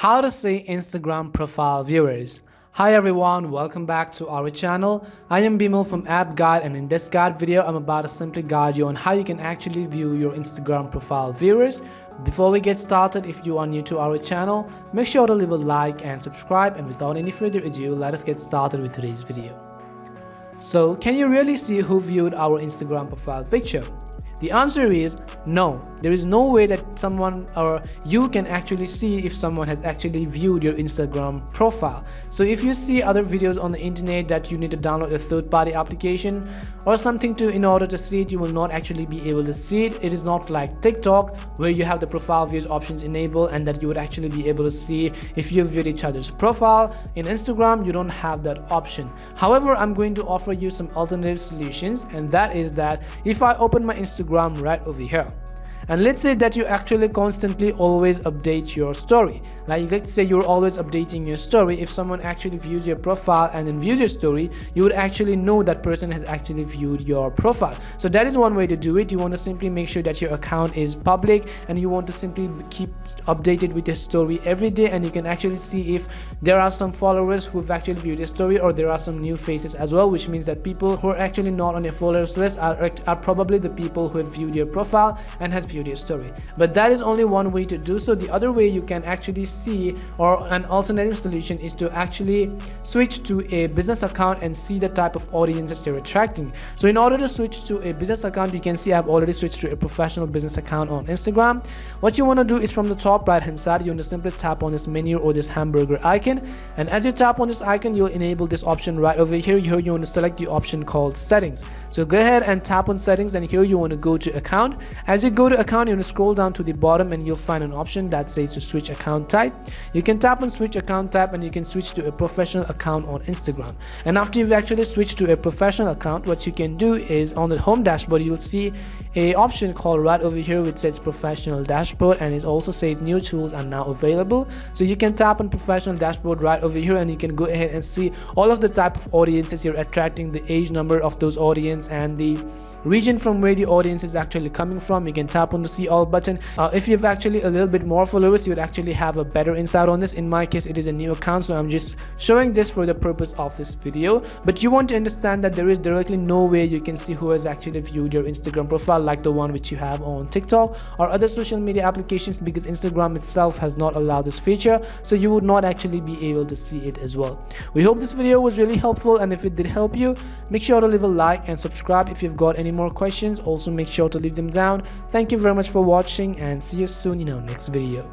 How to see Instagram profile viewers. Hi everyone, welcome back to our channel. I am Bimal from App Guide, and in this guide video I'm about to simply guide you on how you can actually view your Instagram profile viewers. Before we get started, if you are new to our channel, make sure to leave a like and subscribe, and without any further ado, let us get started with today's video. So, can you really see who viewed our Instagram profile picture? The answer is no. There is no way that someone or you can actually see if someone has actually viewed your Instagram profile. So if you see other videos on the internet that you need to download a third-party application or something in order to see it, you will not actually be able to see it. It is not like TikTok where you have the profile views options enabled and that you would actually be able to see if you viewed each other's profile. In Instagram, you don't have that option. However, I'm going to offer you some alternative solutions, and that is that if I open my Instagram right over here, and let's say that you actually constantly always update your story, like let's say you're always updating your story. If someone actually views your profile and then views your story, you would actually know that person has actually viewed your profile. So that is one way to do it. You want to simply make sure that your account is public and you want to simply keep updated with your story every day, and you can actually see if there are some followers who've actually viewed your story or there are some new faces as well, which means that people who are actually not on your followers list are probably the people who have viewed your profile and has viewed your story. But that is only one way to do so. The other way you can actually see, or an alternative solution, is to actually switch to a business account and see the type of audience that you're attracting. So in order to switch to a business account, you can see I've already switched to a professional business account on Instagram. What you want to do is from the top right hand side, you want to simply tap on this menu or this hamburger icon, and as you tap on this icon, you'll enable this option right over here. Here you want to select the option called settings. So go ahead and tap on settings, and here you want to go to account. As you go to account, you want to scroll down to the bottom and you'll find an option that says to switch account type. You can tap on switch account type and you can switch to a professional account on Instagram. And after you've actually switched to a professional account, what you can do is on the home dashboard, you'll see a option called right over here which says professional dashboard, and it also says new tools are now available. So you can tap on professional dashboard right over here and you can go ahead and see all of the type of audiences you're attracting, the age number of those audience, and the region from where the audience is actually coming from. You can tap on the see all button. If you've actually a little bit more followers, you would actually have a better insight on this. In my case, it is a new account, so I'm just showing this for the purpose of this video. But you want to understand that there is directly no way you can see who has actually viewed your Instagram profile like the one which you have on TikTok or other social media applications, because Instagram itself has not allowed this feature, so you would not actually be able to see it as well. We hope this video was really helpful, and if it did help you, make sure to leave a like and subscribe. If you've got any more questions, also make sure to leave them down. Thank you very much for watching, and see you soon in our next video.